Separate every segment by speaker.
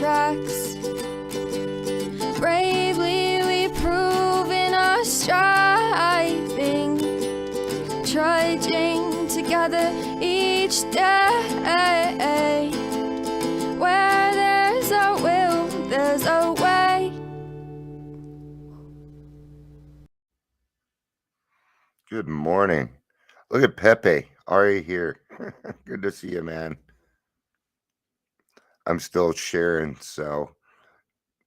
Speaker 1: tracks. Bravely we prove in our striving, trudging together each day. Where there's a will, there's a way.
Speaker 2: Good morning. Look at Pepe. Ari here. Good to see you, man. I'm still sharing, so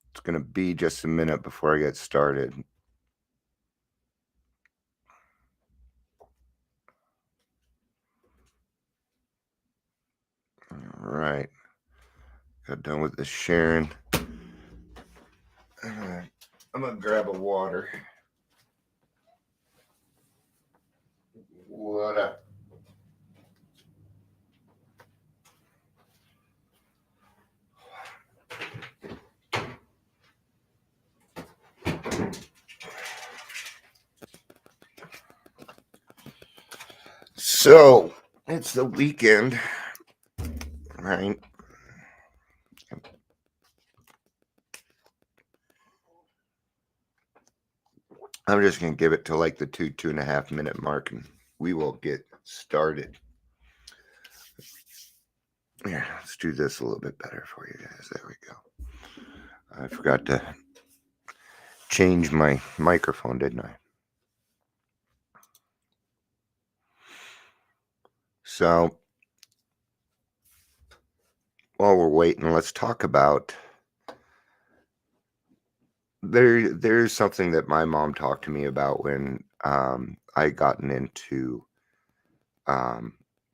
Speaker 2: it's going to be just a minute before I get started. All right. Got done with the sharing. I'm going to grab a water. What up? So, it's the weekend, right? I'm just going to give it to like the 2.5 minute mark and we will get started. Yeah, let's do this a little bit better for you guys. There we go. I forgot to change my microphone, didn't I? So, while we're waiting, let's talk about there's something that my mom talked to me about when I gotten into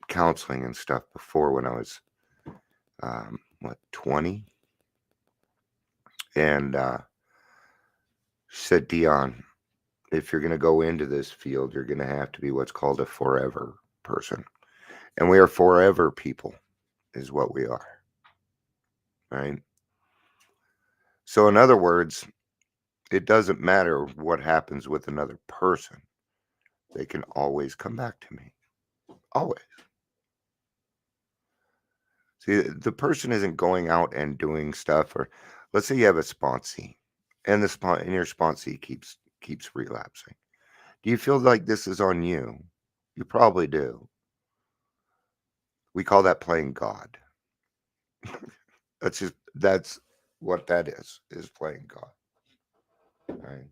Speaker 2: counseling and stuff before when I was 20, and she said, Dion, if you're going to go into this field, you're going to have to be what's called a forever person, and we are forever people is what we are, right? So in other words, it doesn't matter what happens with another person. They can always come back to me. Always. See, the person isn't going out and doing stuff, or let's say you have a sponsee and your sponsee keeps relapsing. Do you feel like this is on you? You probably do. We call that playing God. That's what that is playing God. Right?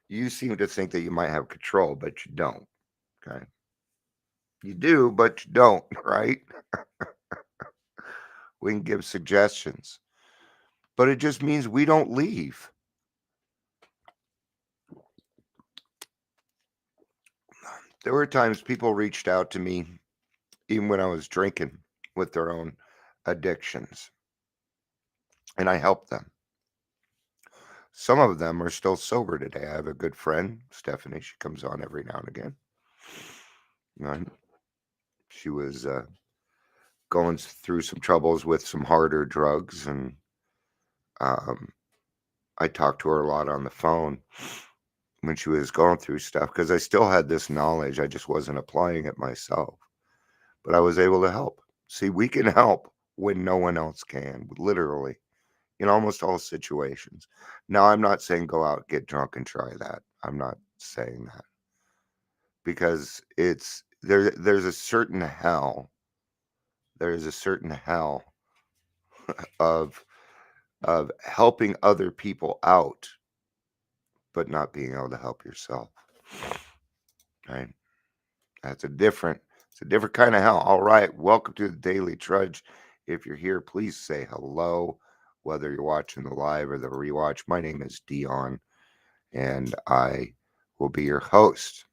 Speaker 2: You seem to think that you might have control, but you don't. Okay. You do, but you don't, right? We can give suggestions, but it just means we don't leave. There were times people reached out to me, even when I was drinking, with their own addictions, and I helped them. Some of them are still sober today. I have a good friend, Stephanie. She comes on every now and again. Right? She was going through some troubles with some harder drugs, and I talked to her a lot on the phone when she was going through stuff because I still had this knowledge. I just wasn't applying it myself, but I was able to help. See, we can help when no one else can, literally, in almost all situations. Now, I'm not saying go out, get drunk, and try that. I'm not saying that because there's a certain hell. There's a certain hell of helping other people out, but not being able to help yourself. Right? It's a different kind of hell. All right, welcome to the Daily Trudge. If you're here, please say hello, whether you're watching the live or the rewatch. My name is Dion, and I will be your host.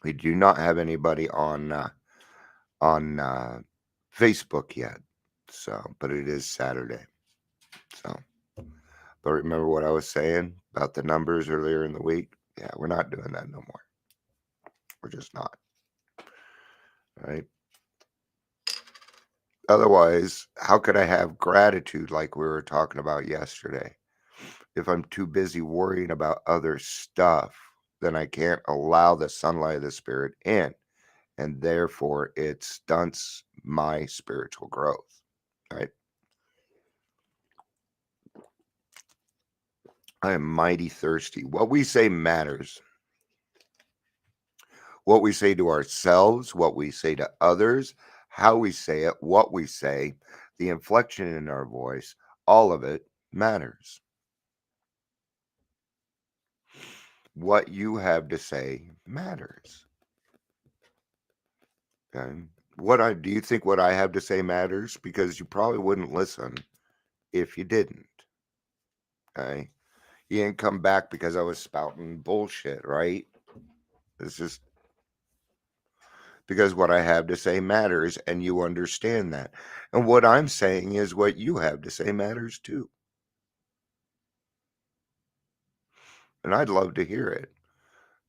Speaker 2: We do not have anybody on Facebook yet, but it is Saturday. So, but remember what I was saying about the numbers earlier in the week? Yeah, we're not doing that no more. We're just not. All right. Otherwise, how could I have gratitude like we were talking about yesterday? If I'm too busy worrying about other stuff, then I can't allow the sunlight of the spirit in, and therefore it stunts my spiritual growth, right? I am mighty thirsty. What we say matters. What we say to ourselves, what we say to others, how we say it, what we say, the inflection in our voice, all of it matters. What you have to say matters. Okay? Do you think what I have to say matters? Because you probably wouldn't listen if you didn't. Okay? You didn't come back because I was spouting bullshit, right? It's just because what I have to say matters and you understand that. And what I'm saying is what you have to say matters too. And I'd love to hear it.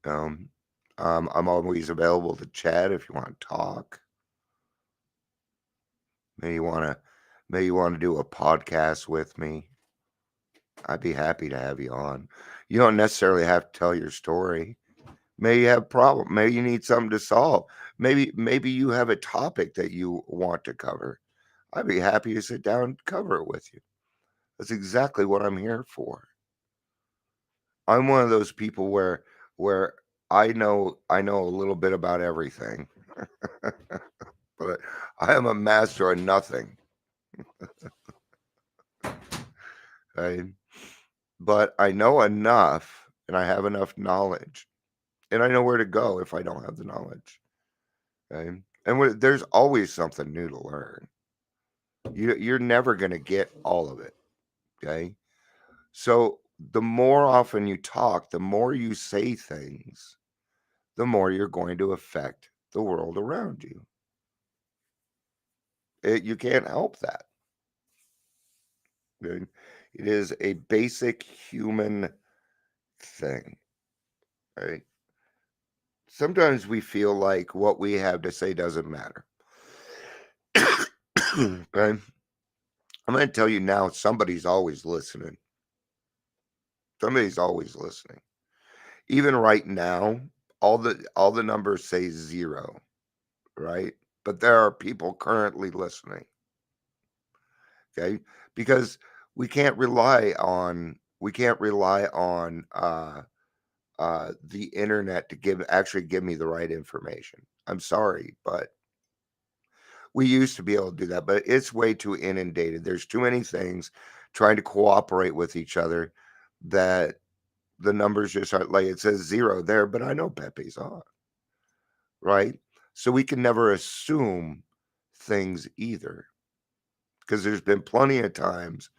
Speaker 2: Um, I'm always available to chat if you want to talk. Maybe you want to do a podcast with me. I'd be happy to have you on. You don't necessarily have to tell your story. Maybe you have a problem. Maybe you need something to solve. Maybe you have a topic that you want to cover. I'd be happy to sit down and cover it with you. That's exactly what I'm here for. I'm one of those people where I know a little bit about everything, but I am a master of nothing. Right? But I know enough and I have enough knowledge and I know where to go if I don't have the knowledge. Okay? And there's always something new to learn. You're never going to get all of it. Okay? So the more often you talk, the more you say things, the more you're going to affect the world around you. You can't help that. Okay? It is a basic human thing. Right? Sometimes we feel like what we have to say doesn't matter. Okay? I'm going to tell you now, somebody's always listening. Somebody's always listening. Even right now, all the numbers say 0, right? But there are people currently listening. Okay? Because we can't rely on the internet to give me the right information. I'm sorry, but we used to be able to do that, but it's way too inundated. There's too many things trying to cooperate with each other that the numbers just aren't like it says 0 there, but I know Pepe's on, right? So we can never assume things either because there's been plenty of times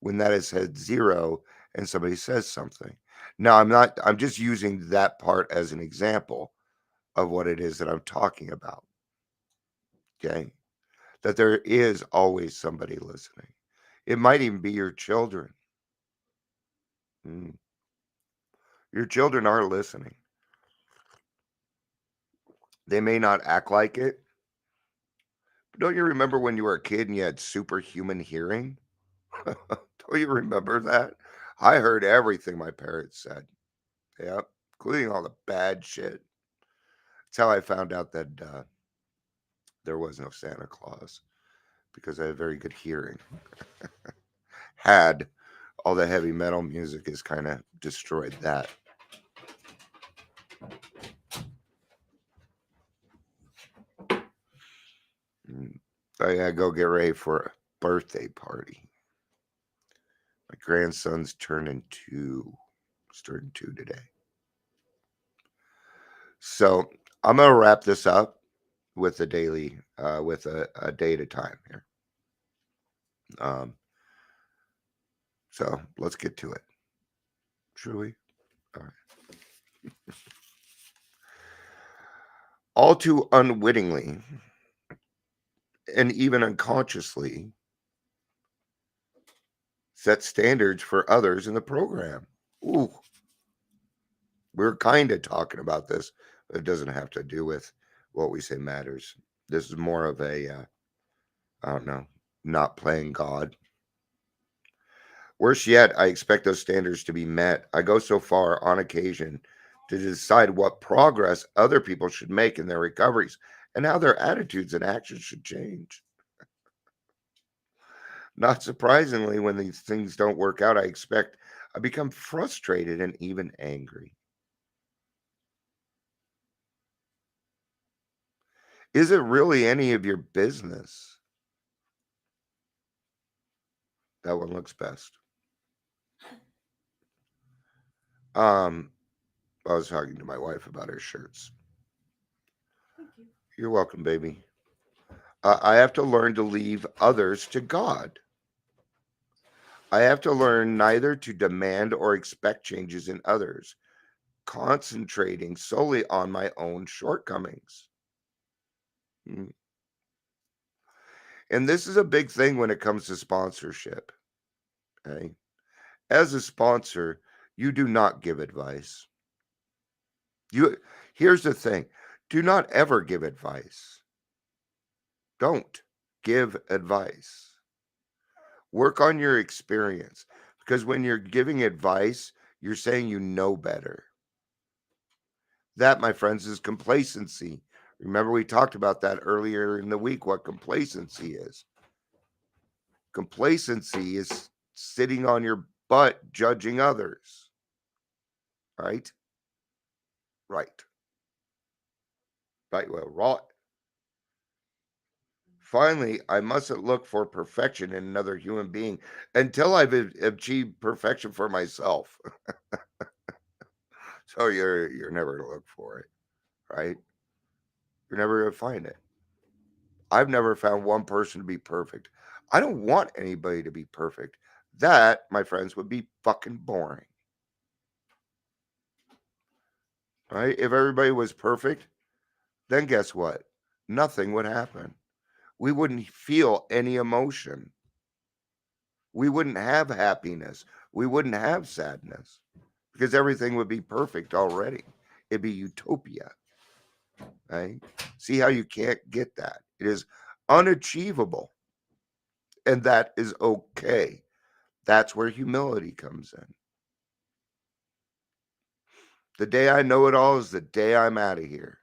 Speaker 2: when that has said 0 and somebody says something. Now, I'm just using that part as an example of what it is that I'm talking about. Okay. That there is always somebody listening. It might even be your children. Mm. Your children are listening. They may not act like it, but don't you remember when you were a kid and you had superhuman hearing? Don't you remember that? I heard everything my parents said. Yep, including all the bad shit. That's how I found out that there was no Santa Claus because I had very good hearing. Had all the heavy metal music has kind of destroyed that. I gotta go get ready for a birthday party. My grandson's turning 2. He's turning 2 today. So I'm gonna wrap this up with a daily, with a day at a time here. Um, so let's get to it. Should we? All right. All too unwittingly and even unconsciously set standards for others in the program. Ooh, we're kind of talking about this, but it doesn't have to do with what we say matters. This is more of a, I don't know, not playing God. Worse yet, I expect those standards to be met. I go so far on occasion to decide what progress other people should make in their recoveries and how their attitudes and actions should change. Not surprisingly, when these things don't work out, I expect I become frustrated and even angry. Is it really any of your business? That one looks best. Um, I was talking to my wife about her shirts.
Speaker 1: Thank you.
Speaker 2: You're welcome, baby. I have to learn to leave others to God. I have to learn neither to demand or expect changes in others, concentrating solely on my own shortcomings. Mm. And this is a big thing when it comes to sponsorship. Okay? As a sponsor, you do not give advice. You Here's the thing. Do not ever give advice. Don't give advice. Work on your experience because when you're giving advice, you're saying you know better. That, my friends, is complacency. Remember, we talked about that earlier in the week, what complacency is. Complacency is sitting on your butt judging others. Right? Right. Right. Well, right. Finally, I mustn't look for perfection in another human being until I've achieved perfection for myself. So you're never gonna look for it, right? You're never gonna find it. I've never found one person to be perfect. I don't want anybody to be perfect. That, my friends, would be fucking boring. Right? If everybody was perfect, then guess what? Nothing would happen. We wouldn't feel any emotion. We wouldn't have happiness. We wouldn't have sadness because everything would be perfect already. It'd be utopia. Right? See how you can't get that? It is unachievable. And that is okay. That's where humility comes in. The day I know it all is the day I'm out of here.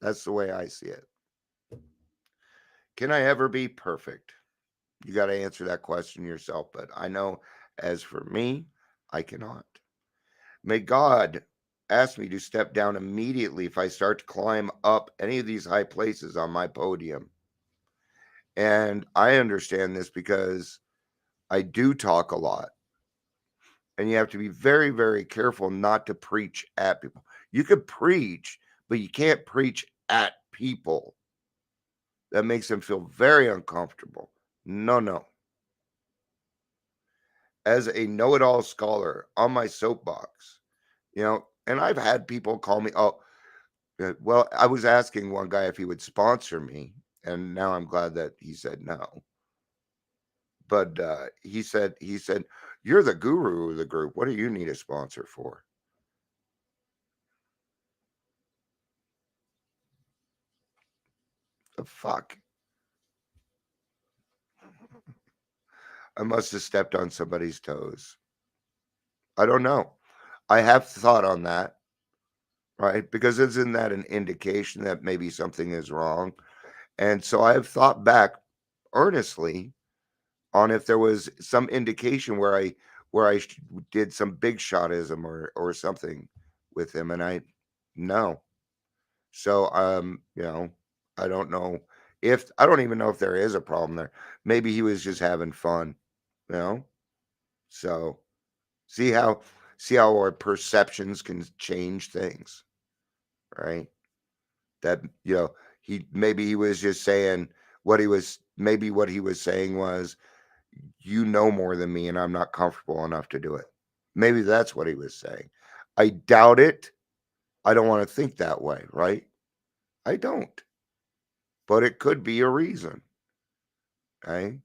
Speaker 2: That's the way I see it. Can I ever be perfect? You got to answer that question yourself. But I know as for me, I cannot. May God ask me to step down immediately if I start to climb up any of these high places on my podium. And I understand this because I do talk a lot. And you have to be very, very careful not to preach at people. You could preach, but you can't preach at people. That makes them feel very uncomfortable. No, no. As a know it all scholar on my soapbox, and I've had people call me, oh, well, I was asking one guy if he would sponsor me, and now I'm glad that he said no. But he said, you're the guru of the group. What do you need a sponsor for? The fuck? I must have stepped on somebody's toes. I don't know. I have thought on that, right? Because isn't that an indication that maybe something is wrong? And so I have thought back earnestly on if there was some indication where I did some big shotism or something with him, and I no. So I don't know if I don't even know if there is a problem there. Maybe he was just having fun, you know. So see how see how our perceptions can change things, right? That he was just saying what he was saying was, you know more than me and I'm not comfortable enough to do it. Maybe that's what he was saying. I doubt it. I don't want to think that way, right? I don't. But it could be a reason, okay?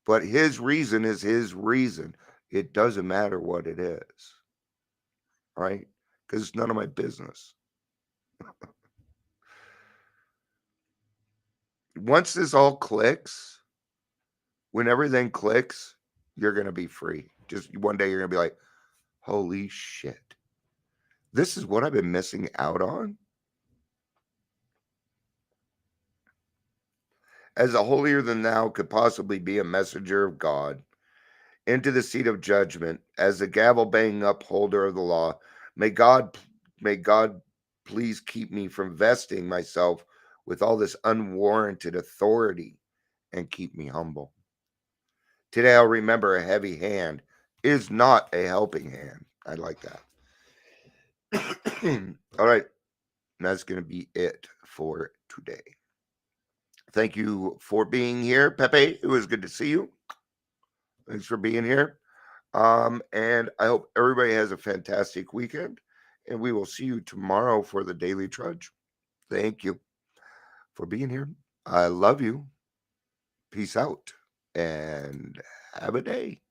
Speaker 2: But his reason is his reason. It doesn't matter what it is, right? Because it's none of my business. Once this all clicks, when everything clicks, you're going to be free. Just one day you're going to be like, holy shit. This is what I've been missing out on. As a holier than thou could possibly be a messenger of God, into the seat of judgment as the gavel banging upholder of the law. May God, may God please keep me from vesting myself with all this unwarranted authority and keep me humble. Today I'll remember a heavy hand is not a helping hand. I like that. All right. That's going to be it for today. Thank you for being here, Pepe. It was good to see you. Thanks for being here. And I hope everybody has a fantastic weekend. And we will see you tomorrow for the Daily Trudge. Thank you for being here. I love you. Peace out and have a day.